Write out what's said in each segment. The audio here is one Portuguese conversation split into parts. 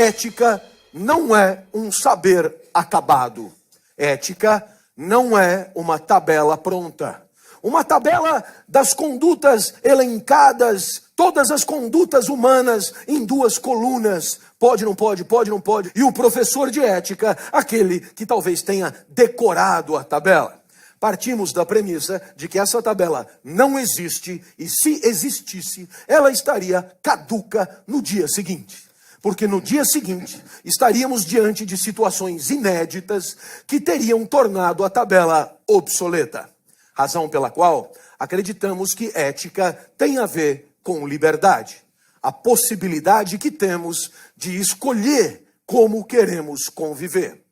Ética não é um saber acabado. Ética não é uma tabela pronta. Uma tabela das condutas elencadas, todas as condutas humanas em 2 colunas. Pode, não pode, pode, não pode. E o professor de ética, aquele que talvez tenha decorado a tabela. Partimos da premissa de que essa tabela não existe e, se existisse, ela estaria caduca no dia seguinte. Porque no dia seguinte estaríamos diante de situações inéditas que teriam tornado a tabela obsoleta. Razão pela qual acreditamos que ética tem a ver com liberdade. A possibilidade que temos de escolher como queremos conviver.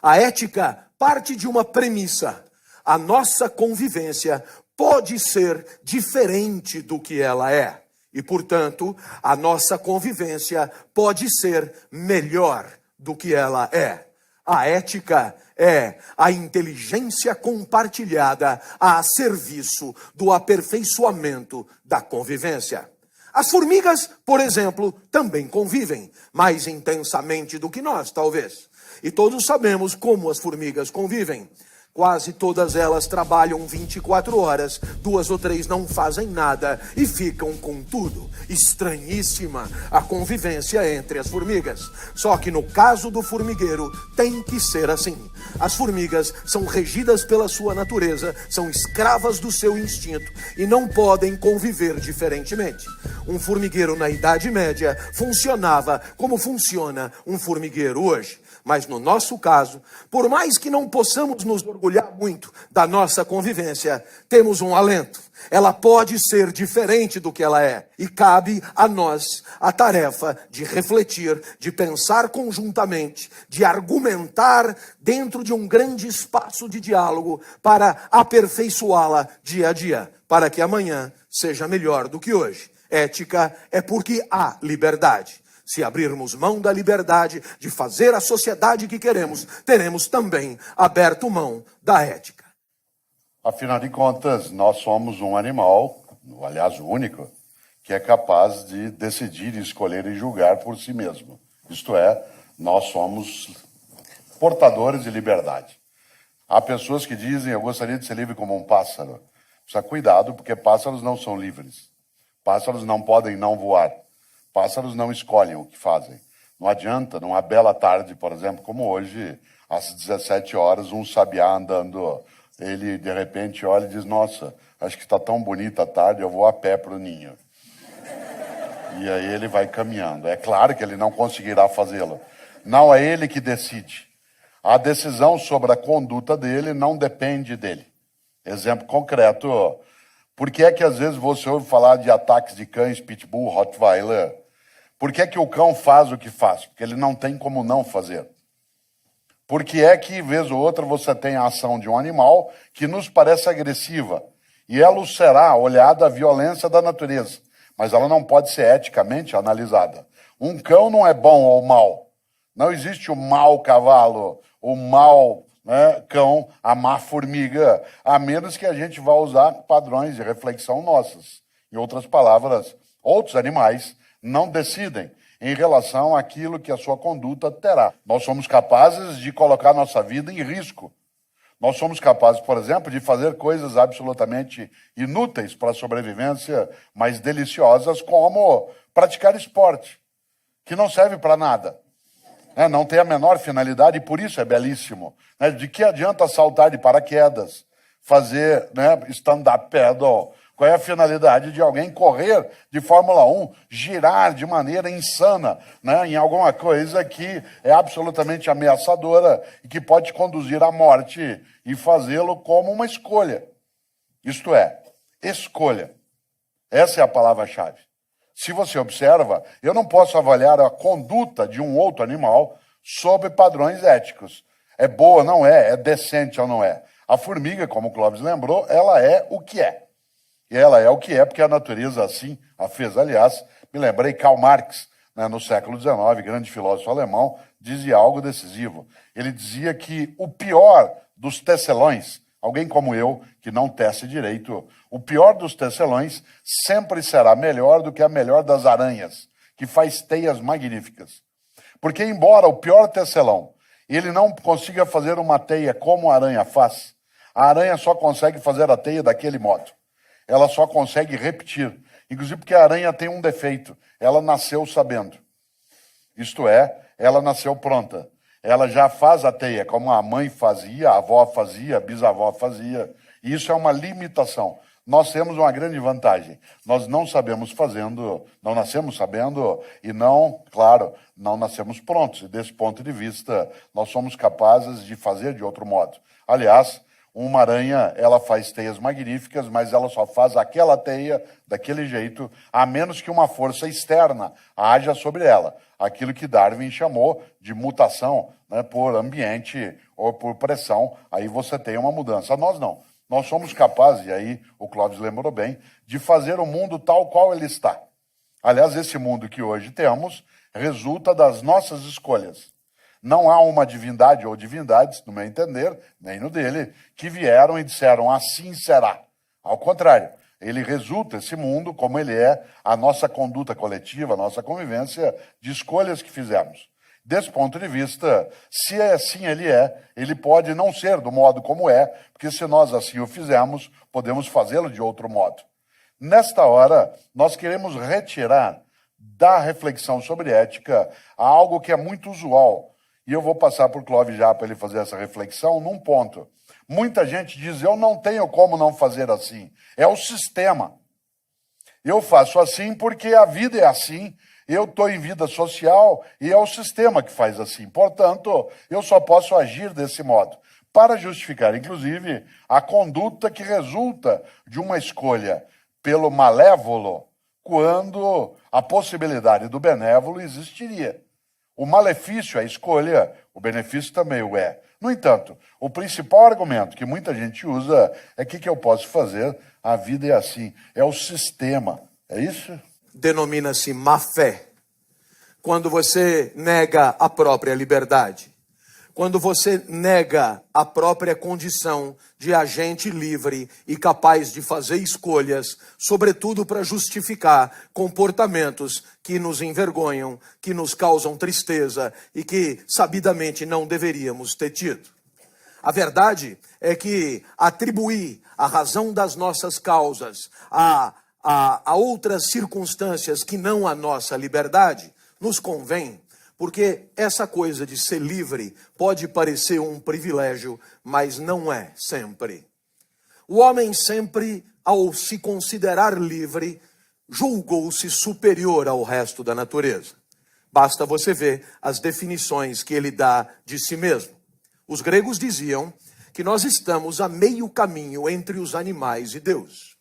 A ética parte de uma premissa. A nossa convivência pode ser diferente do que ela é. E, portanto, a nossa convivência pode ser melhor do que ela é. A ética é a inteligência compartilhada a serviço do aperfeiçoamento da convivência. As formigas, por exemplo, também convivem, mais intensamente do que nós, talvez. E todos sabemos como as formigas convivem. Quase todas elas trabalham 24 horas, 2 ou 3 não fazem nada e ficam com tudo. Estranhíssima a convivência entre as formigas. Só que no caso do formigueiro tem que ser assim. As formigas são regidas pela sua natureza, são escravas do seu instinto e não podem conviver diferentemente. Um formigueiro na Idade Média funcionava como funciona um formigueiro hoje. Mas no nosso caso, por mais que não possamos nos orgulhar muito da nossa convivência, temos um alento. Ela pode ser diferente do que ela é. E cabe a nós a tarefa de refletir, de pensar conjuntamente, de argumentar dentro de um grande espaço de diálogo para aperfeiçoá-la dia a dia, para que amanhã seja melhor do que hoje. Ética é porque há liberdade. Se abrirmos mão da liberdade de fazer a sociedade que queremos, teremos também aberto mão da ética. Afinal de contas, nós somos um animal, aliás, o único, que é capaz de decidir, escolher e julgar por si mesmo. Isto é, nós somos portadores de liberdade. Há pessoas que dizem, eu gostaria de ser livre como um pássaro. Precisa cuidado, porque pássaros não são livres. Pássaros não podem não voar. Pássaros não escolhem o que fazem. Não adianta, numa bela tarde, por exemplo, como hoje, às 17 horas, um sabiá andando, ele de repente olha e diz, nossa, acho que está tão bonita a tarde, eu vou a pé para o ninho. E aí ele vai caminhando. É claro que ele não conseguirá fazê-lo. Não é ele que decide. A decisão sobre a conduta dele não depende dele. Exemplo concreto, por que é que às vezes você ouve falar de ataques de cães, pitbull, rottweiler? Por que é que o cão faz o que faz? Porque ele não tem como não fazer. Por que é que, vez ou outra, você tem a ação de um animal que nos parece agressiva? E ela será olhada a violência da natureza, mas ela não pode ser eticamente analisada. Um cão não é bom ou mau. Não existe o mau cavalo, o mau cão, a má formiga, a menos que a gente vá usar padrões de reflexão nossos. Em outras palavras, outros animais não decidem em relação àquilo que a sua conduta terá. Nós somos capazes de colocar nossa vida em risco. Nós somos capazes, por exemplo, de fazer coisas absolutamente inúteis para a sobrevivência, mas deliciosas, como praticar esporte, que não serve para nada. Não tem a menor finalidade e por isso é belíssimo. De que adianta saltar de paraquedas, fazer stand-up paddle? Qual é a finalidade de alguém correr de Fórmula 1, girar de maneira insana em alguma coisa que é absolutamente ameaçadora e que pode conduzir à morte e fazê-lo como uma escolha? Isto é, escolha. Essa é a palavra-chave. Se você observa, eu não posso avaliar a conduta de um outro animal sob padrões éticos. É boa, não é? É decente ou não é? A formiga, como o Clóvis lembrou, ela é o que é. E ela é o que é porque a natureza assim a fez. Aliás, me lembrei, Karl Marx, no século XIX, grande filósofo alemão, dizia algo decisivo. Ele dizia que o pior dos tecelões, alguém como eu, que não tece direito, o pior dos tecelões sempre será melhor do que a melhor das aranhas, que faz teias magníficas. Porque embora o pior tecelão, ele não consiga fazer uma teia como a aranha faz, a aranha só consegue fazer a teia daquele modo. Ela só consegue repetir. Inclusive porque a aranha tem um defeito. Ela nasceu sabendo. Isto é, ela nasceu pronta. Ela já faz a teia como a mãe fazia, a avó fazia, a bisavó fazia. E isso é uma limitação. Nós temos uma grande vantagem. Nós não sabemos fazendo, não nascemos sabendo e não, claro, não nascemos prontos. E desse ponto de vista, nós somos capazes de fazer de outro modo. Aliás, uma aranha, ela faz teias magníficas, mas ela só faz aquela teia daquele jeito, a menos que uma força externa haja sobre ela. Aquilo que Darwin chamou de mutação, né, por ambiente ou por pressão, aí você tem uma mudança. Nós não. Nós somos capazes, e aí o Clóvis lembrou bem, de fazer o mundo tal qual ele está. Aliás, esse mundo que hoje temos resulta das nossas escolhas. Não há uma divindade ou divindades, no meu entender, nem no dele, que vieram e disseram assim será. Ao contrário, ele resulta, esse mundo, como ele é, a nossa conduta coletiva, a nossa convivência de escolhas que fizemos. Desse ponto de vista, se é assim ele pode não ser do modo como é, porque se nós assim o fizermos, podemos fazê-lo de outro modo. Nesta hora, nós queremos retirar da reflexão sobre ética algo que é muito usual. E eu vou passar para o Clóvis já para ele fazer essa reflexão num ponto. Muita gente diz, eu não tenho como não fazer assim. É o sistema. Eu faço assim porque a vida é assim. Eu estou em vida social e é o sistema que faz assim. Portanto, eu só posso agir desse modo. Para justificar, inclusive, a conduta que resulta de uma escolha pelo malévolo, quando a possibilidade do benévolo existiria. O malefício é a escolha, o benefício também o é. No entanto, o principal argumento que muita gente usa é que eu posso fazer, a vida é assim, é o sistema. É isso? Denomina-se má fé. Quando você nega a própria liberdade. Quando você nega a própria condição de agente livre e capaz de fazer escolhas, sobretudo para justificar comportamentos que nos envergonham, que nos causam tristeza e que sabidamente não deveríamos ter tido. A verdade é que atribuir a razão das nossas causas a outras circunstâncias que não a nossa liberdade nos convém. Porque essa coisa de ser livre pode parecer um privilégio, mas não é sempre. O homem sempre, ao se considerar livre, julgou-se superior ao resto da natureza. Basta você ver as definições que ele dá de si mesmo. Os gregos diziam que nós estamos a meio caminho entre os animais e Deus.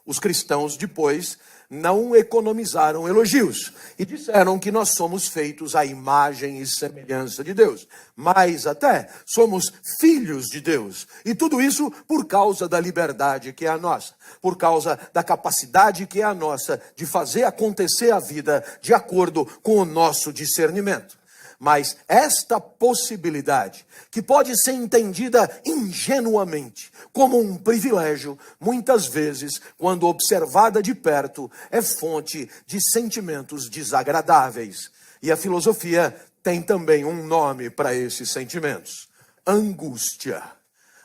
Os cristãos depois não economizaram elogios e disseram que nós somos feitos à imagem e semelhança de Deus. Mais até, somos filhos de Deus. E tudo isso por causa da liberdade que é a nossa. Por causa da capacidade que é a nossa de fazer acontecer a vida de acordo com o nosso discernimento. Mas esta possibilidade, que pode ser entendida ingenuamente como um privilégio, muitas vezes, quando observada de perto, é fonte de sentimentos desagradáveis. E a filosofia tem também um nome para esses sentimentos: angústia.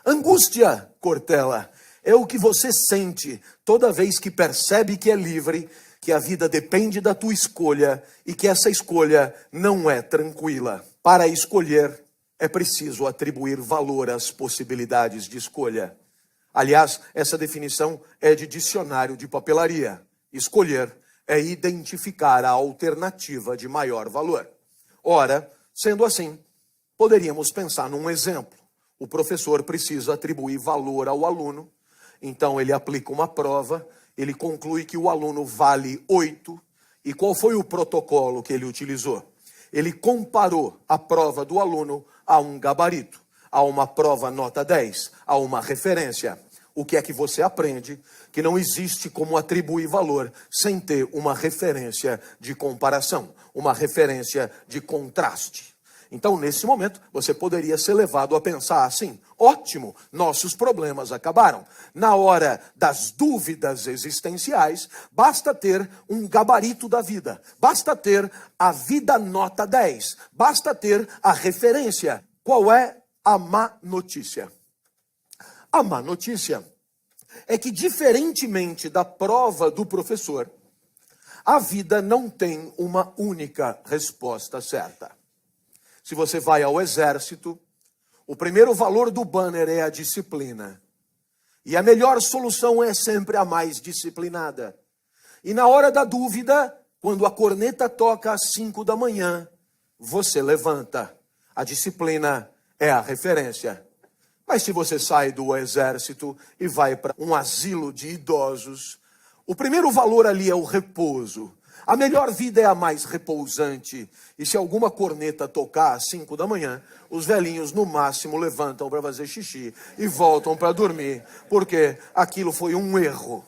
Angústia, Cortella, é o que você sente toda vez que percebe que é livre, que a vida depende da tua escolha e que essa escolha não é tranquila. Para escolher, é preciso atribuir valor às possibilidades de escolha. Aliás, essa definição é de dicionário de papelaria. Escolher é identificar a alternativa de maior valor. Ora, sendo assim, poderíamos pensar num exemplo. O professor precisa atribuir valor ao aluno, então ele aplica uma prova. Ele conclui que o aluno vale 8. E qual foi o protocolo que ele utilizou? Ele comparou a prova do aluno a um gabarito, a uma prova nota 10, a uma referência. O que é que você aprende? Que não existe como atribuir valor sem ter uma referência de comparação, uma referência de contraste. Então, nesse momento, você poderia ser levado a pensar assim: ótimo, nossos problemas acabaram. Na hora das dúvidas existenciais, basta ter um gabarito da vida, basta ter a vida nota 10, basta ter a referência. Qual é a má notícia? A má notícia é que, diferentemente da prova do professor, a vida não tem uma única resposta certa. Se você vai ao exército, o primeiro valor do banner é a disciplina. E a melhor solução é sempre a mais disciplinada. E na hora da dúvida, quando a corneta toca às 5 da manhã, você levanta. A disciplina é a referência. Mas se você sai do exército e vai para um asilo de idosos, o primeiro valor ali é o repouso. A melhor vida é a mais repousante. E se alguma corneta tocar às 5 da manhã, os velhinhos no máximo levantam para fazer xixi e voltam para dormir, porque aquilo foi um erro.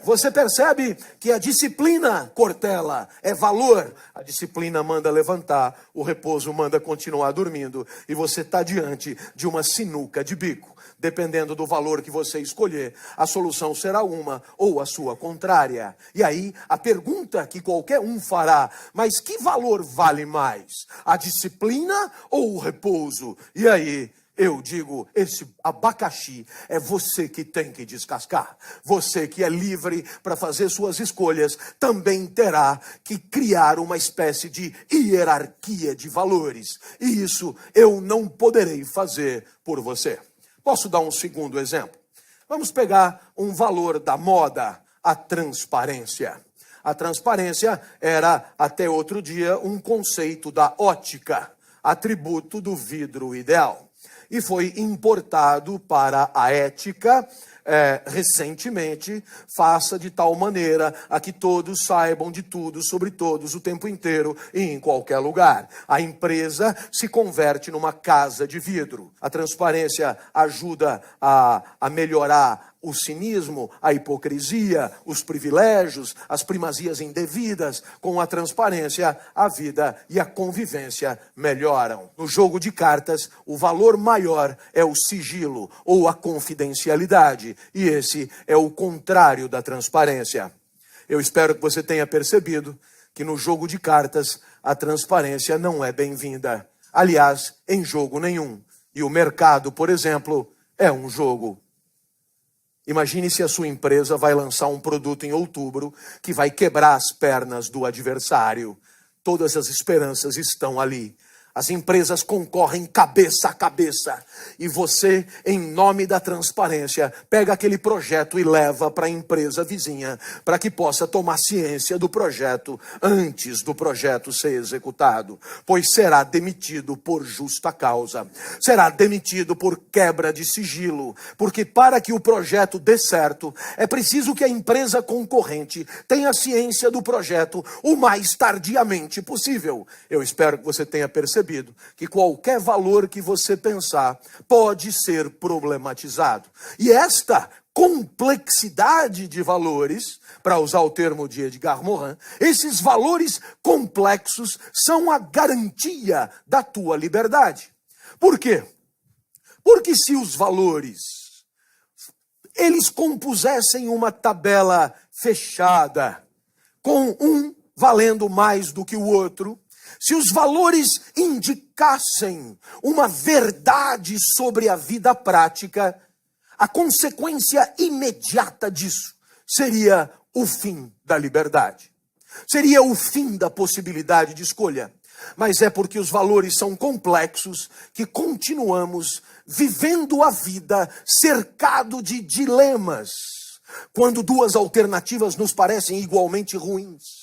Você percebe que a disciplina, Cortella, é valor. A disciplina manda levantar, o repouso manda continuar dormindo. E você está diante de uma sinuca de bico. Dependendo do valor que você escolher, a solução será uma ou a sua contrária. E aí, a pergunta que qualquer um fará: mas que valor vale mais? A disciplina ou o repouso? E aí, eu digo, esse abacaxi é você que tem que descascar. Você que é livre para fazer suas escolhas, também terá que criar uma espécie de hierarquia de valores. E isso eu não poderei fazer por você. Posso dar um segundo exemplo? Vamos pegar um valor da moda, a transparência. A transparência era, até outro dia, um conceito da ótica, atributo do vidro ideal. E foi importado para a ética recentemente. Faça de tal maneira a que todos saibam de tudo, sobre todos, o tempo inteiro e em qualquer lugar. A empresa se converte numa casa de vidro. A transparência ajuda a melhorar o cinismo, a hipocrisia, os privilégios, as primazias indevidas. Com a transparência, a vida e a convivência melhoram. No jogo de cartas, o valor maior é o sigilo ou a confidencialidade. E esse é o contrário da transparência. Eu espero que você tenha percebido que no jogo de cartas, a transparência não é bem-vinda. Aliás, em jogo nenhum. E o mercado, por exemplo, é um jogo. Imagine se a sua empresa vai lançar um produto em outubro que vai quebrar as pernas do adversário. Todas as esperanças estão ali. As empresas concorrem cabeça a cabeça. E você, em nome da transparência, pega aquele projeto e leva para a empresa vizinha, para que possa tomar ciência do projeto antes do projeto ser executado. Pois será demitido por justa causa. Será demitido por quebra de sigilo. Porque para que o projeto dê certo, é preciso que a empresa concorrente tenha ciência do projeto o mais tardiamente possível. Eu espero que você tenha percebido que qualquer valor que você pensar pode ser problematizado. E esta complexidade de valores, para usar o termo de Edgar Morin, esses valores complexos são a garantia da tua liberdade. Por quê? Porque se os valores, eles compusessem uma tabela fechada, com um valendo mais do que o outro, se os valores indicassem uma verdade sobre a vida prática, a consequência imediata disso seria o fim da liberdade. Seria o fim da possibilidade de escolha. Mas é porque os valores são complexos que continuamos vivendo a vida cercado de dilemas, quando duas alternativas nos parecem igualmente ruins.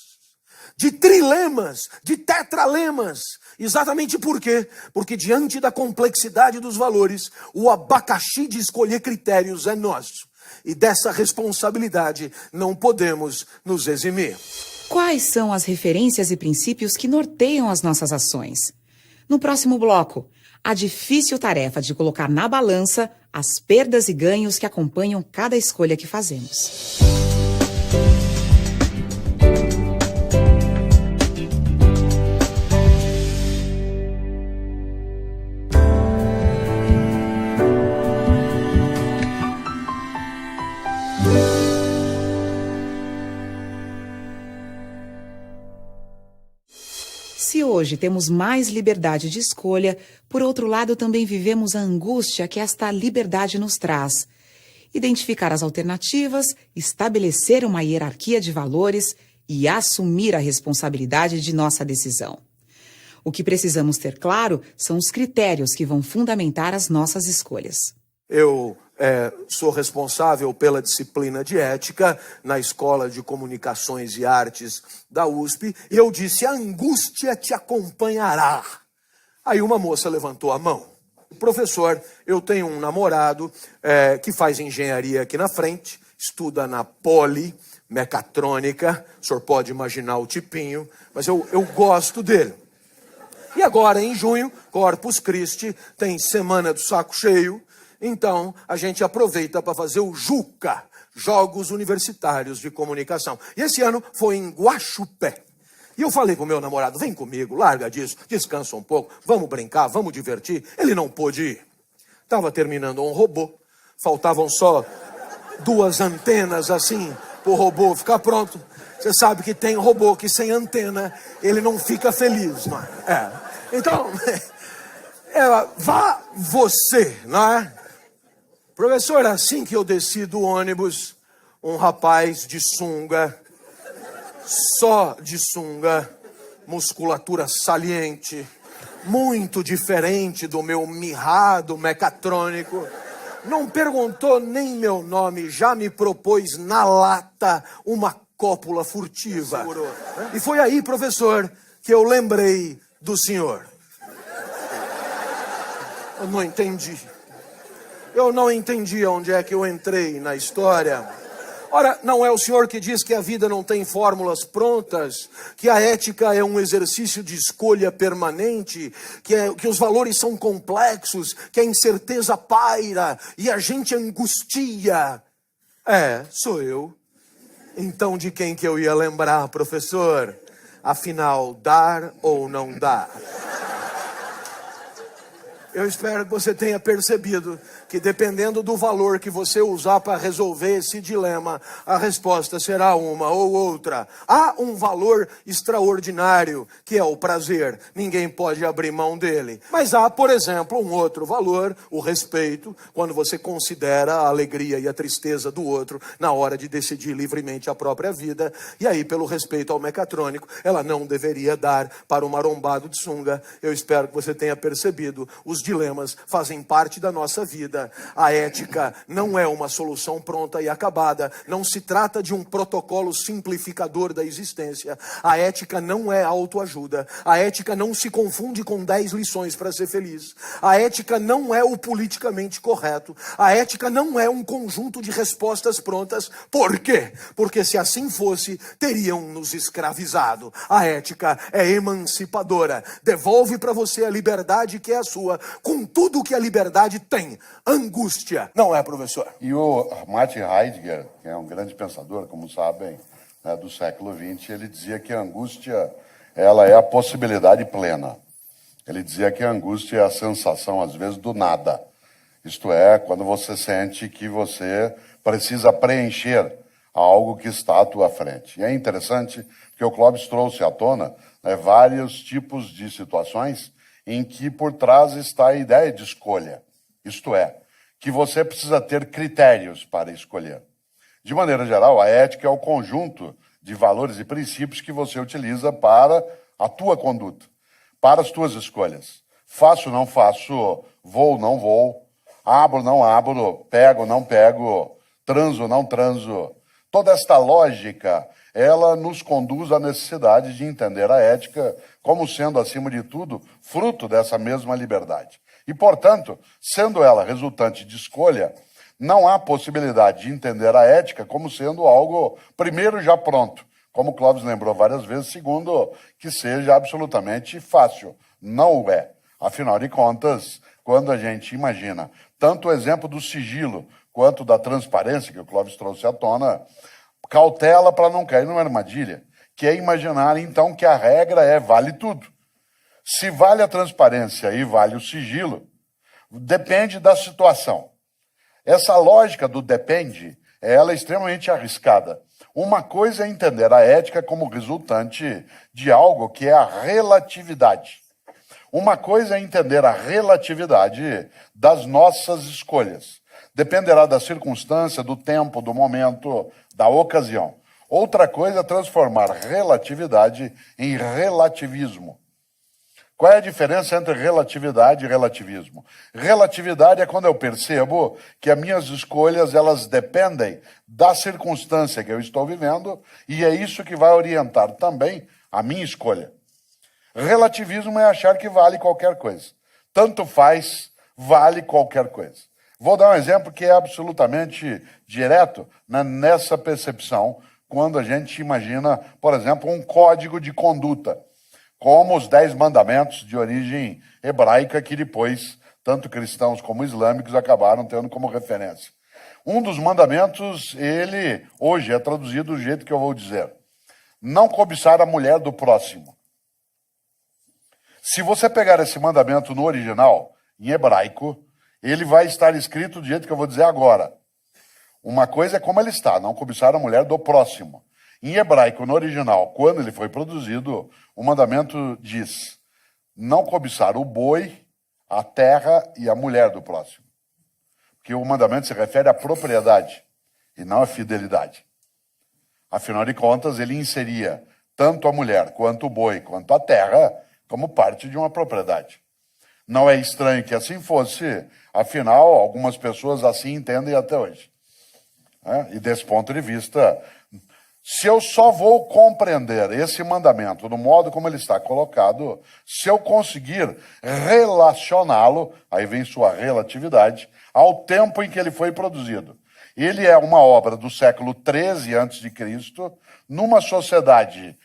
De trilemas, de tetralemas. Exatamente por quê? Porque diante da complexidade dos valores, o abacaxi de escolher critérios é nosso. E dessa responsabilidade não podemos nos eximir. Quais são as referências e princípios que norteiam as nossas ações? No próximo bloco, a difícil tarefa de colocar na balança as perdas e ganhos que acompanham cada escolha que fazemos. Se hoje temos mais liberdade de escolha, por outro lado também vivemos a angústia que esta liberdade nos traz. Identificar as alternativas, estabelecer uma hierarquia de valores e assumir a responsabilidade de nossa decisão. O que precisamos ter claro são os critérios que vão fundamentar as nossas escolhas. Eu sou responsável pela disciplina de ética na Escola de Comunicações e Artes da USP, e eu disse: a angústia te acompanhará. Aí uma moça levantou a mão. Professor, eu tenho um namorado que faz engenharia aqui na frente, estuda na Poli, mecatrônica, o senhor pode imaginar o tipinho, mas eu gosto dele. E agora, em junho, Corpus Christi, tem Semana do Saco Cheio, então a gente aproveita para fazer o JUCA, Jogos Universitários de Comunicação. E esse ano foi em Guaxupé. E eu falei pro meu namorado: vem comigo, larga disso, descansa um pouco, vamos brincar, vamos divertir. Ele não pôde ir. Estava terminando um robô, faltavam só 2 antenas assim, pro robô ficar pronto. Você sabe que tem robô que sem antena, ele não fica feliz, não é? Então, vá você, não é? Professor, assim que eu desci do ônibus, um rapaz de sunga, só de sunga, musculatura saliente, muito diferente do meu mirrado mecatrônico, não perguntou nem meu nome, já me propôs na lata uma cópula furtiva. E foi aí, professor, que eu lembrei do senhor. Eu não entendi. Eu não entendi onde é que eu entrei na história. Ora, não é o senhor que diz que a vida não tem fórmulas prontas, que a ética é um exercício de escolha permanente, que os valores são complexos, que a incerteza paira e a gente angustia? Sou eu. Então de quem que eu ia lembrar, professor? Afinal, dar ou não dar? Eu espero que você tenha percebido que, dependendo do valor que você usar para resolver esse dilema, a resposta será uma ou outra. Há um valor extraordinário, que é o prazer. Ninguém pode abrir mão dele. Mas há, por exemplo, um outro valor, o respeito, quando você considera a alegria e a tristeza do outro na hora de decidir livremente a própria vida. E aí, pelo respeito ao mecatrônico, ela não deveria dar para o marombado de sunga. Eu espero que você tenha percebido. Os dilemas fazem parte da nossa vida. A ética não é uma solução pronta e acabada. Não se trata de um protocolo simplificador da existência. A ética não é autoajuda. A ética não se confunde com 10 lições para ser feliz. A ética não é o politicamente correto. A ética não é um conjunto de respostas prontas. Por quê? Porque se assim fosse, teriam nos escravizado. A ética é emancipadora. Devolve para você a liberdade que é a sua, com tudo que a liberdade tem. Angústia. Não é, professor? E o Martin Heidegger, que é um grande pensador, como sabem, né, do século XX, ele dizia que a angústia, ela é a possibilidade plena. Ele dizia que a angústia é a sensação, às vezes, do nada. Isto é, quando você sente que você precisa preencher algo que está à tua frente. E é interessante, porque o Clóvis trouxe à tona vários tipos de situações em que por trás está a ideia de escolha. Isto é, que você precisa ter critérios para escolher. De maneira geral, a ética é o conjunto de valores e princípios que você utiliza para a tua conduta, para as tuas escolhas. Faço, não faço, vou, não vou, abro, não abro, pego, não pego, transo, não transo. Toda esta lógica, ela nos conduz à necessidade de entender a ética como sendo, acima de tudo, fruto dessa mesma liberdade. E, portanto, sendo ela resultante de escolha, não há possibilidade de entender a ética como sendo algo, primeiro, já pronto, como o Clóvis lembrou várias vezes, segundo, que seja absolutamente fácil. Não o é. Afinal de contas, quando a gente imagina tanto o exemplo do sigilo quanto da transparência que o Clóvis trouxe à tona, cautela para não cair numa armadilha, que é imaginar, então, que a regra é vale tudo. Se vale a transparência e vale o sigilo, depende da situação. Essa lógica do depende, ela é extremamente arriscada. Uma coisa é entender a ética como resultante de algo que é a relatividade. Uma coisa é entender a relatividade das nossas escolhas. Dependerá da circunstância, do tempo, do momento, da ocasião. Outra coisa é transformar relatividade em relativismo. Qual é a diferença entre relatividade e relativismo? Relatividade é quando eu percebo que as minhas escolhas elas dependem da circunstância que eu estou vivendo e é isso que vai orientar também a minha escolha. Relativismo é achar que vale qualquer coisa. Tanto faz, vale qualquer coisa. Vou dar um exemplo que é absolutamente direto nessa percepção, quando a gente imagina, por exemplo, um código de conduta, como os 10 mandamentos de origem hebraica que depois, tanto cristãos como islâmicos, acabaram tendo como referência. Um dos mandamentos, ele hoje é traduzido do jeito que eu vou dizer. Não cobiçar a mulher do próximo. Se você pegar esse mandamento no original, em hebraico, ele vai estar escrito do jeito que eu vou dizer agora. Uma coisa é como ele está, não cobiçar a mulher do próximo. Em hebraico, no original, quando ele foi produzido, o mandamento diz: não cobiçar o boi, a terra e a mulher do próximo. Porque o mandamento se refere à propriedade e não à fidelidade. Afinal de contas, ele inseria tanto a mulher, quanto o boi, quanto a terra, como parte de uma propriedade. Não é estranho que assim fosse, afinal, algumas pessoas assim entendem até hoje. E desse ponto de vista, se eu só vou compreender esse mandamento do modo como ele está colocado, se eu conseguir relacioná-lo, aí vem sua relatividade, ao tempo em que ele foi produzido. Ele é uma obra do século XIII a.C., numa sociedade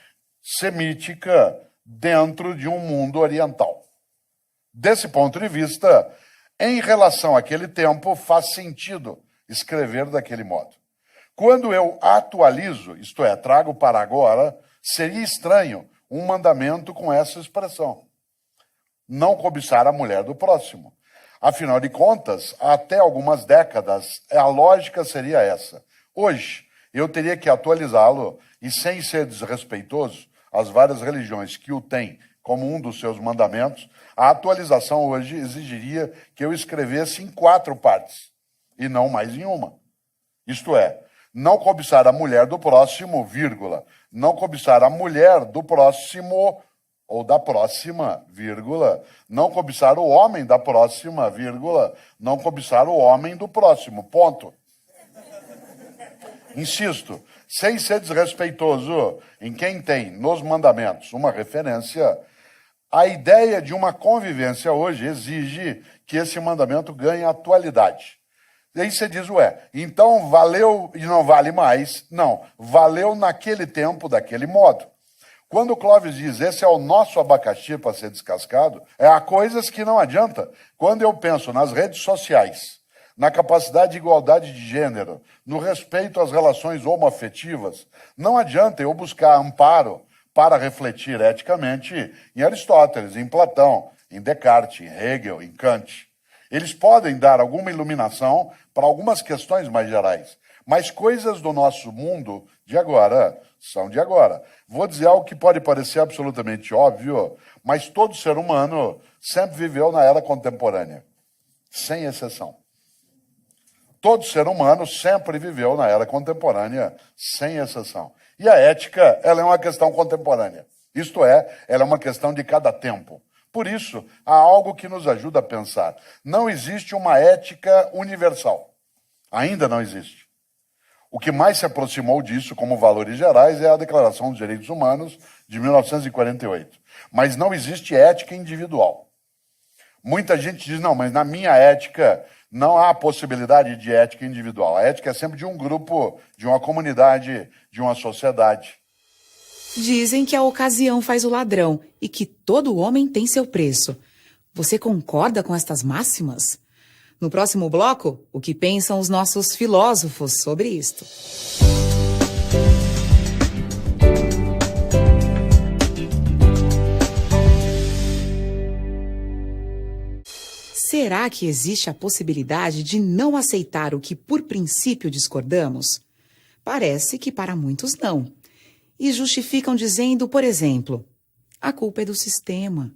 semítica dentro de um mundo oriental. Desse ponto de vista, em relação àquele tempo, faz sentido escrever daquele modo. Quando eu atualizo, isto é, trago para agora, seria estranho um mandamento com essa expressão. Não cobiçar a mulher do próximo. Afinal de contas, até algumas décadas, a lógica seria essa. Hoje, eu teria que atualizá-lo e, sem ser desrespeitoso, as várias religiões que o têm como um dos seus mandamentos, a atualização hoje exigiria que eu escrevesse em 4 partes, e não mais em uma. Isto é, não cobiçar a mulher do próximo, vírgula, não cobiçar a mulher do próximo ou da próxima, vírgula, não cobiçar o homem da próxima, vírgula, não cobiçar o homem do próximo, ponto. Insisto, sem ser desrespeitoso em quem tem nos mandamentos uma referência, a ideia de uma convivência hoje exige que esse mandamento ganhe atualidade. E aí você diz, então valeu e não vale mais? Não, valeu naquele tempo, daquele modo. Quando o Clóvis diz, esse é o nosso abacaxi para ser descascado, há coisas que não adianta. Quando eu penso nas redes sociais, na capacidade de igualdade de gênero, no respeito às relações homoafetivas, não adianta eu buscar amparo para refletir eticamente em Aristóteles, em Platão, em Descartes, em Hegel, em Kant. Eles podem dar alguma iluminação para algumas questões mais gerais, mas coisas do nosso mundo de agora são de agora. Vou dizer algo que pode parecer absolutamente óbvio, mas todo ser humano sempre viveu na era contemporânea, sem exceção. Todo ser humano sempre viveu na era contemporânea, sem exceção. E a ética, ela é uma questão contemporânea. Isto é, ela é uma questão de cada tempo. Por isso, há algo que nos ajuda a pensar. Não existe uma ética universal. Ainda não existe. O que mais se aproximou disso como valores gerais é a Declaração dos Direitos Humanos de 1948. Mas não existe ética individual. Muita gente diz, não, mas na minha ética não há possibilidade de ética individual. A ética é sempre de um grupo, de uma comunidade, de uma sociedade. Dizem que a ocasião faz o ladrão e que todo homem tem seu preço. Você concorda com estas máximas? No próximo bloco, o que pensam os nossos filósofos sobre isto? Será que existe a possibilidade de não aceitar o que por princípio discordamos? Parece que para muitos não. E justificam dizendo, por exemplo, a culpa é do sistema.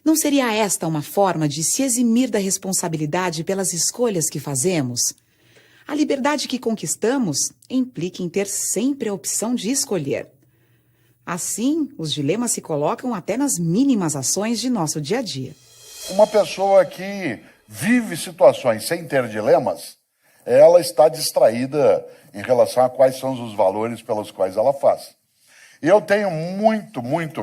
Não seria esta uma forma de se eximir da responsabilidade pelas escolhas que fazemos? A liberdade que conquistamos implica em ter sempre a opção de escolher. Assim, os dilemas se colocam até nas mínimas ações de nosso dia a dia. Uma pessoa que vive situações sem ter dilemas, ela está distraída em relação a quais são os valores pelos quais ela faz. E eu tenho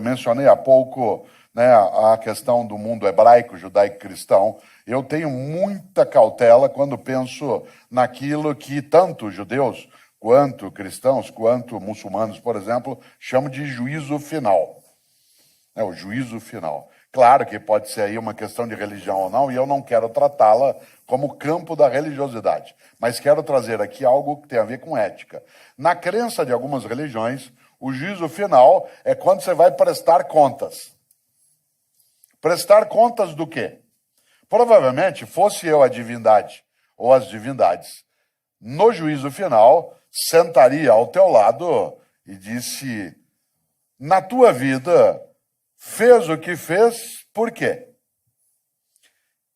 mencionei há pouco, né, a questão do mundo hebraico, judaico-cristão. Eu tenho muita cautela quando penso naquilo que tanto judeus, quanto cristãos, quanto muçulmanos, por exemplo, chamam de juízo final. É o juízo final. Claro que pode ser aí uma questão de religião ou não, e eu não quero tratá-la como campo da religiosidade, mas quero trazer aqui algo que tem a ver com ética. Na crença de algumas religiões, o juízo final é quando você vai prestar contas. Prestar contas do quê? Provavelmente, fosse eu a divindade ou as divindades, no juízo final, sentaria ao teu lado e disse: na tua vida, fez o que fez, por quê?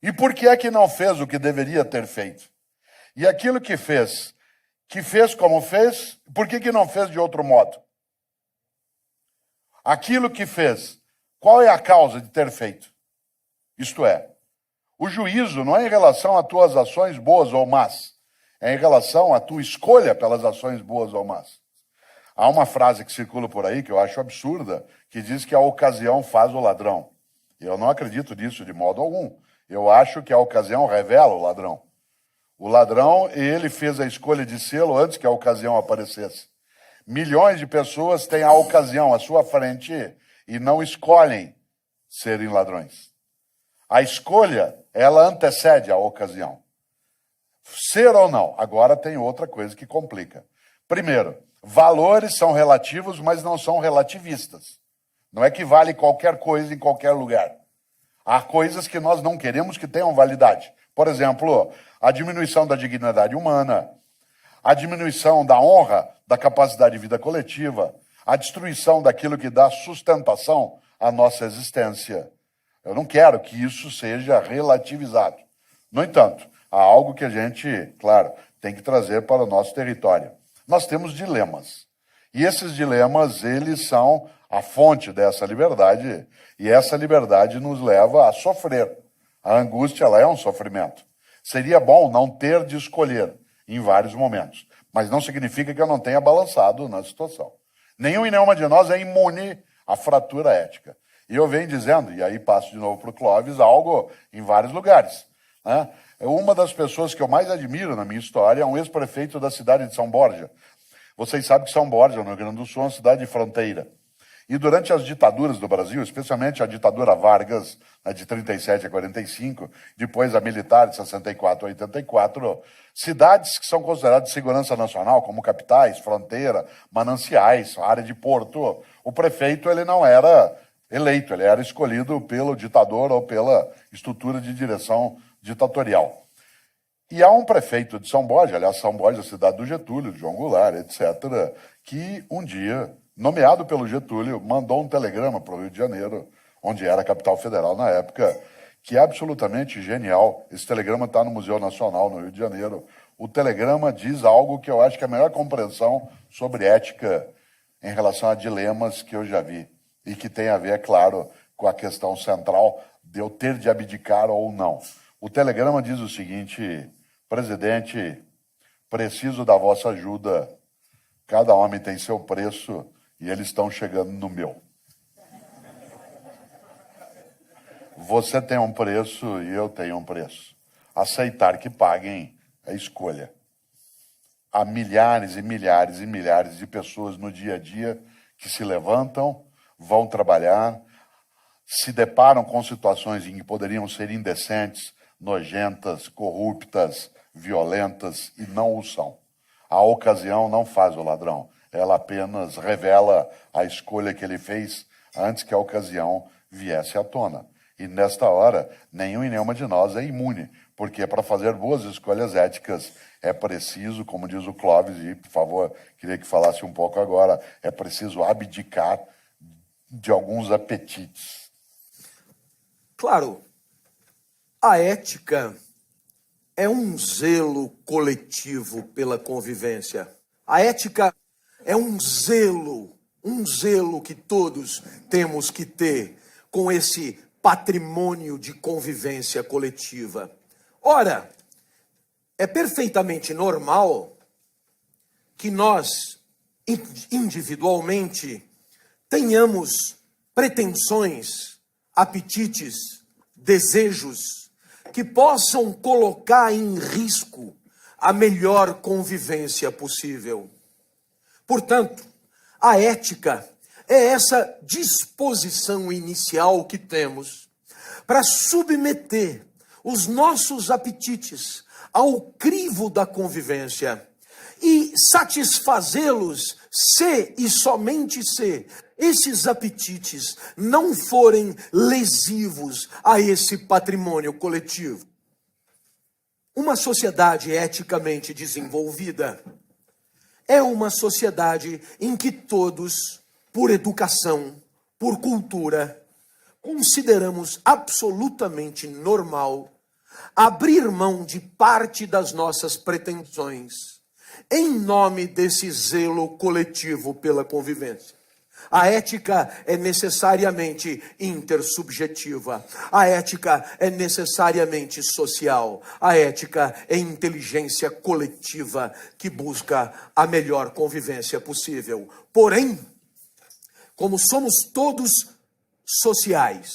E por que é que não fez o que deveria ter feito? E aquilo que fez como fez, por que não fez de outro modo? Aquilo que fez, qual é a causa de ter feito? Isto é, o juízo não é em relação a tuas ações boas ou más, é em relação à tua escolha pelas ações boas ou más. Há uma frase que circula por aí que eu acho absurda, que diz que a ocasião faz o ladrão. Eu não acredito nisso de modo algum. Eu acho que a ocasião revela o ladrão. O ladrão, ele fez a escolha de sê-lo antes que a ocasião aparecesse. Milhões de pessoas têm a ocasião à sua frente e não escolhem serem ladrões. A escolha, ela antecede a ocasião. Ser ou não. Agora tem outra coisa que complica. Primeiro, valores são relativos, mas não são relativistas. Não é que vale qualquer coisa em qualquer lugar. Há coisas que nós não queremos que tenham validade. Por exemplo, a diminuição da dignidade humana, a diminuição da honra, da capacidade de vida coletiva, a destruição daquilo que dá sustentação à nossa existência. Eu não quero que isso seja relativizado. No entanto, há algo que a gente, claro, tem que trazer para o nosso território. Nós temos dilemas. E esses dilemas, eles são a fonte dessa liberdade, e essa liberdade nos leva a sofrer. A angústia, ela é um sofrimento. Seria bom não ter de escolher em vários momentos, mas não significa que eu não tenha balançado na situação. Nenhum e nenhuma de nós é imune à fratura ética. E eu venho dizendo, e aí passo de novo para o Clóvis, algo em vários lugares, né? Uma das pessoas que eu mais admiro na minha história é um ex-prefeito da cidade de São Borja. Vocês sabem que São Borja, no Rio Grande do Sul, é uma cidade de fronteira. E durante as ditaduras do Brasil, especialmente a ditadura Vargas, né, de 37 a 45, depois a militar de 64 a 84, cidades que são consideradas de segurança nacional, como capitais, fronteira, mananciais, área de porto, o prefeito ele não era eleito, ele era escolhido pelo ditador ou pela estrutura de direção ditatorial. E há um prefeito de São Borja, aliás, São Borja, a cidade do Getúlio, de João Goulart, etc., que um dia, nomeado pelo Getúlio, mandou um telegrama para o Rio de Janeiro, onde era a capital federal na época, que é absolutamente genial. Esse telegrama está no Museu Nacional, no Rio de Janeiro. O telegrama diz algo que eu acho que é a melhor compreensão sobre ética em relação a dilemas que eu já vi, e que tem a ver, é claro, com a questão central de eu ter de abdicar ou não. O telegrama diz o seguinte: presidente, preciso da vossa ajuda. Cada homem tem seu preço e eles estão chegando no meu. Você tem um preço e eu tenho um preço. Aceitar que paguem é escolha. Há milhares e milhares e milhares de pessoas no dia a dia que se levantam, vão trabalhar, se deparam com situações em que poderiam ser indecentes, nojentas, corruptas, violentas, e não o são. A ocasião não faz o ladrão, ela apenas revela a escolha que ele fez antes que a ocasião viesse à tona. E nesta hora, nenhum e nenhuma de nós é imune, porque para fazer boas escolhas éticas é preciso, como diz o Clóvis, e por favor, queria que falasse um pouco agora, é preciso abdicar de alguns apetites. Claro, a ética é um zelo coletivo pela convivência. A ética é um zelo que todos temos que ter com esse patrimônio de convivência coletiva. Ora, é perfeitamente normal que nós, individualmente, tenhamos pretensões, apetites, desejos que possam colocar em risco a melhor convivência possível. Portanto, a ética é essa disposição inicial que temos para submeter os nossos apetites ao crivo da convivência e satisfazê-los se e somente se esses apetites não forem lesivos a esse patrimônio coletivo. Uma sociedade eticamente desenvolvida é uma sociedade em que todos, por educação, por cultura, consideramos absolutamente normal abrir mão de parte das nossas pretensões em nome desse zelo coletivo pela convivência. A ética é necessariamente intersubjetiva. A ética é necessariamente social. A ética é inteligência coletiva que busca a melhor convivência possível. Porém, como somos todos sociais,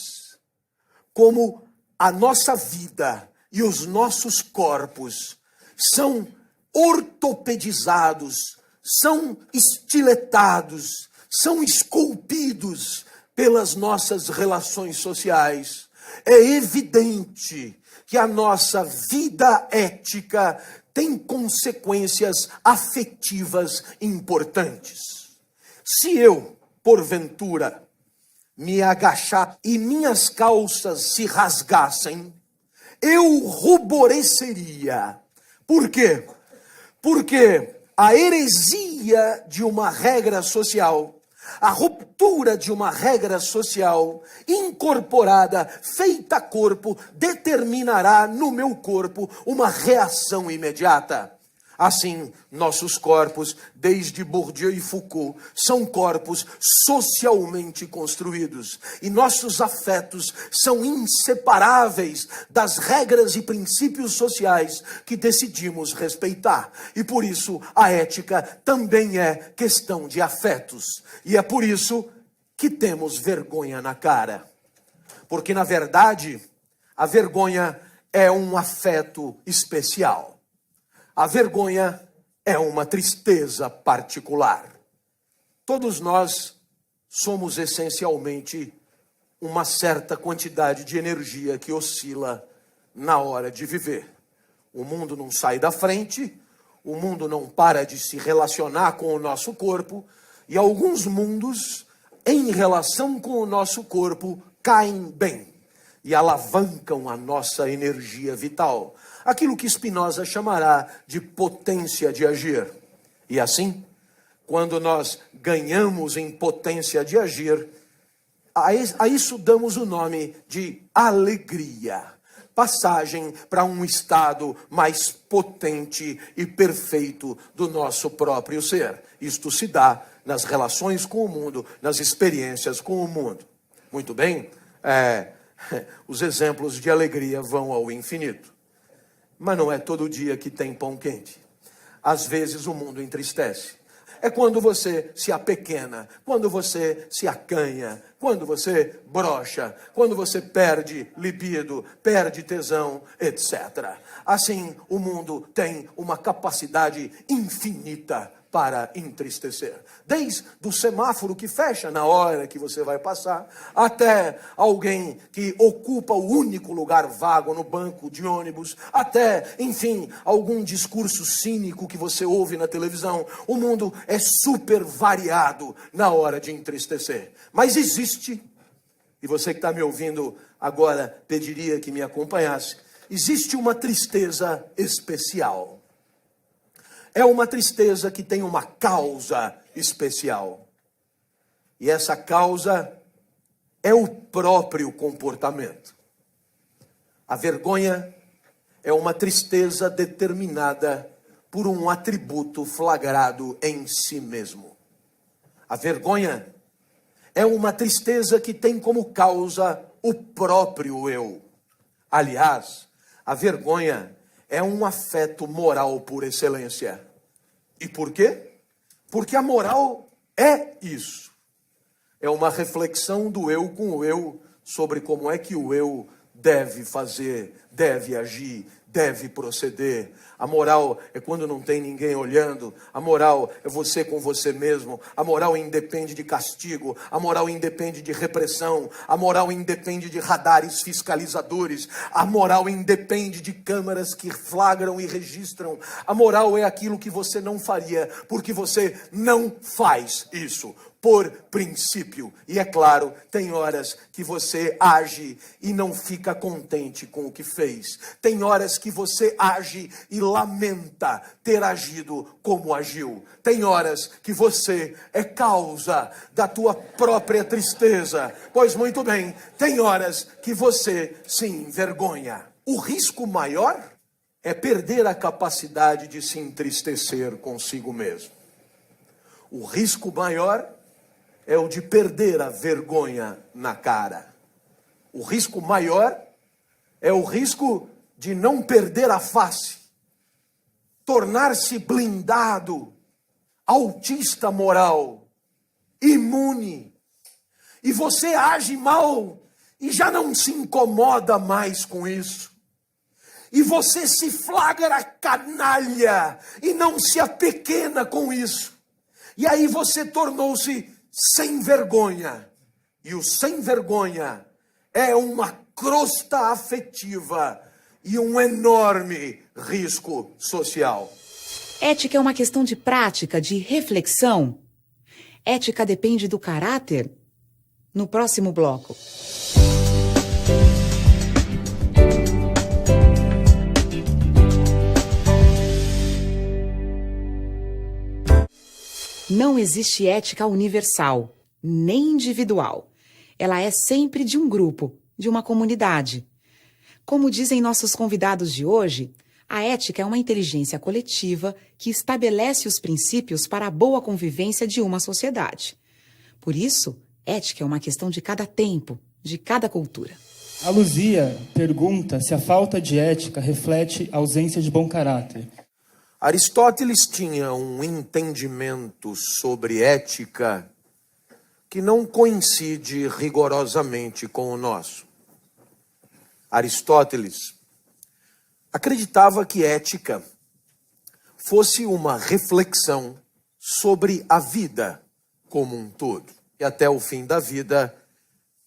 como a nossa vida e os nossos corpos são ortopedizados, são estiletados, são esculpidos pelas nossas relações sociais, é evidente que a nossa vida ética tem consequências afetivas importantes. Se eu, porventura, me agachar e minhas calças se rasgassem, eu ruboreceria. Por quê? Porque a heresia de uma regra social, a ruptura de uma regra social incorporada, feita a corpo, determinará no meu corpo uma reação imediata. Assim, nossos corpos, desde Bourdieu e Foucault, são corpos socialmente construídos. E nossos afetos são inseparáveis das regras e princípios sociais que decidimos respeitar. E por isso, a ética também é questão de afetos. E é por isso que temos vergonha na cara. Porque, na verdade, a vergonha é um afeto especial. A vergonha é uma tristeza particular. Todos nós somos essencialmente uma certa quantidade de energia que oscila na hora de viver. O mundo não sai da frente, o mundo não para de se relacionar com o nosso corpo, e alguns mundos, em relação com o nosso corpo, caem bem e alavancam a nossa energia vital. Aquilo que Spinoza chamará de potência de agir. E assim, quando nós ganhamos em potência de agir, a isso damos o nome de alegria. Passagem para um estado mais potente e perfeito do nosso próprio ser. Isto se dá nas relações com o mundo, nas experiências com o mundo. Muito bem, os exemplos de alegria vão ao infinito. Mas não é todo dia que tem pão quente. Às vezes o mundo entristece. É quando você se apequena, quando você se acanha, quando você brocha, quando você perde libido, perde tesão, etc. Assim, o mundo tem uma capacidade infinita para entristecer. Desde o semáforo que fecha na hora que você vai passar, até alguém que ocupa o único lugar vago no banco de ônibus, até, enfim, algum discurso cínico que você ouve na televisão. O mundo é super variado na hora de entristecer. Mas existe e você que está me ouvindo agora pediria que me acompanhasse, existe uma tristeza especial. É uma tristeza que tem uma causa especial. E essa causa é o próprio comportamento. A vergonha é uma tristeza determinada por um atributo flagrado em si mesmo. A vergonha é uma tristeza que tem como causa o próprio eu. Aliás, a vergonha é um afeto moral por excelência. E por quê? Porque a moral é isso. É uma reflexão do eu com o eu sobre como é que o eu deve fazer, deve agir, deve proceder. A moral é quando não tem ninguém olhando. A moral é você com você mesmo. A moral independe de castigo. A moral independe de repressão. A moral independe de radares fiscalizadores. A moral independe de câmaras que flagram e registram. A moral é aquilo que você não faria, porque você não faz isso. Por princípio. E é claro, tem horas que você age e não fica contente com o que fez. Tem horas que você age e lamenta ter agido como agiu. Tem horas que você é causa da tua própria tristeza. Pois muito bem, tem horas que você se envergonha. O risco maior é perder a capacidade de se entristecer consigo mesmo. O risco maior é o de perder a vergonha na cara. O risco maior é o risco de não perder a face, tornar-se blindado, autista moral, imune. E você age mal e já não se incomoda mais com isso. E você se flagra canalha e não se apequena com isso. E aí você tornou-se sem vergonha. E o sem vergonha é uma crosta afetiva e um enorme risco social. Ética é uma questão de prática, de reflexão. Ética depende do caráter? No próximo bloco. Não existe ética universal, nem individual. Ela é sempre de um grupo, de uma comunidade. Como dizem nossos convidados de hoje, a ética é uma inteligência coletiva que estabelece os princípios para a boa convivência de uma sociedade. Por isso, ética é uma questão de cada tempo, de cada cultura. A Luzia pergunta se a falta de ética reflete a ausência de bom caráter. Aristóteles tinha um entendimento sobre ética que não coincide rigorosamente com o nosso. Aristóteles acreditava que ética fosse uma reflexão sobre a vida como um todo. E até o fim da vida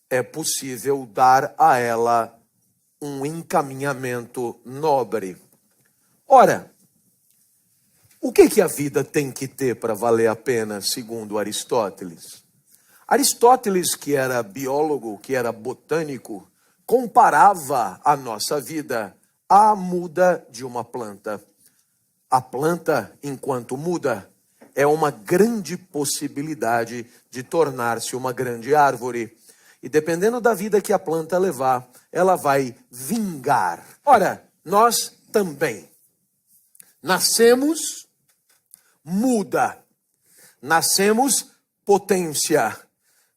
é possível dar a ela um encaminhamento nobre. Ora, o que a vida tem que ter para valer a pena, segundo Aristóteles? Aristóteles, que era biólogo, que era botânico, comparava a nossa vida à muda de uma planta. A planta, enquanto muda, é uma grande possibilidade de tornar-se uma grande árvore. E dependendo da vida que a planta levar, ela vai vingar. Ora, nós também nascemos muda, nascemos potência,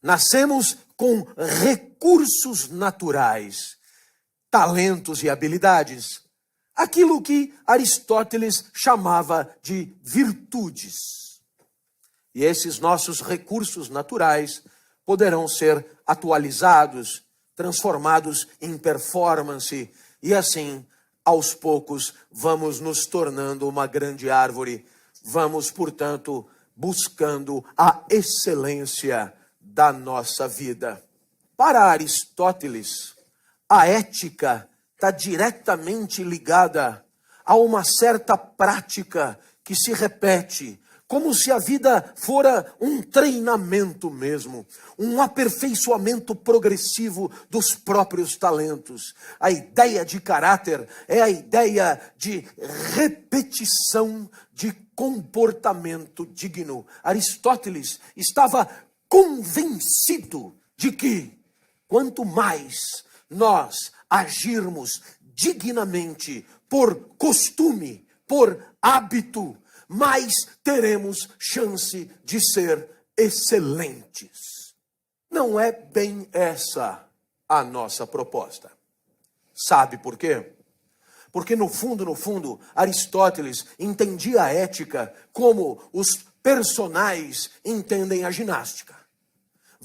nascemos com recursos naturais, talentos e habilidades, aquilo que Aristóteles chamava de virtudes. E esses nossos recursos naturais poderão ser atualizados, transformados em performance, e assim, aos poucos, vamos nos tornando uma grande árvore. Vamos, portanto, buscando a excelência da nossa vida. Para Aristóteles, a ética está diretamente ligada a uma certa prática que se repete como se a vida fora um treinamento mesmo, um aperfeiçoamento progressivo dos próprios talentos. A ideia de caráter é a ideia de repetição de comportamento digno. Aristóteles estava convencido de que quanto mais nós agirmos dignamente por costume, por hábito, mais teremos chance de ser excelentes. Não é bem essa a nossa proposta. Sabe por quê? Porque no fundo, Aristóteles entendia a ética como os personagens entendem a ginástica.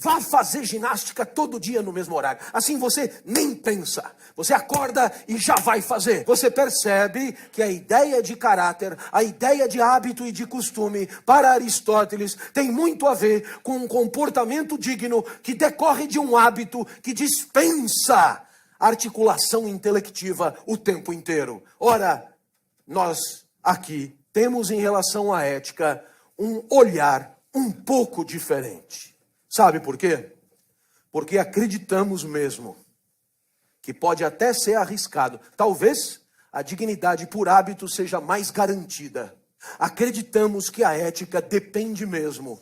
Vá fazer ginástica todo dia no mesmo horário. Assim você nem pensa. Você acorda e já vai fazer. Você percebe que a ideia de caráter, a ideia de hábito e de costume, para Aristóteles, tem muito a ver com um comportamento digno que decorre de um hábito que dispensa articulação intelectiva o tempo inteiro. Ora, nós aqui temos em relação à ética um olhar um pouco diferente. Sabe por quê? Porque acreditamos mesmo que pode até ser arriscado. Talvez a dignidade por hábito seja mais garantida. Acreditamos que a ética depende mesmo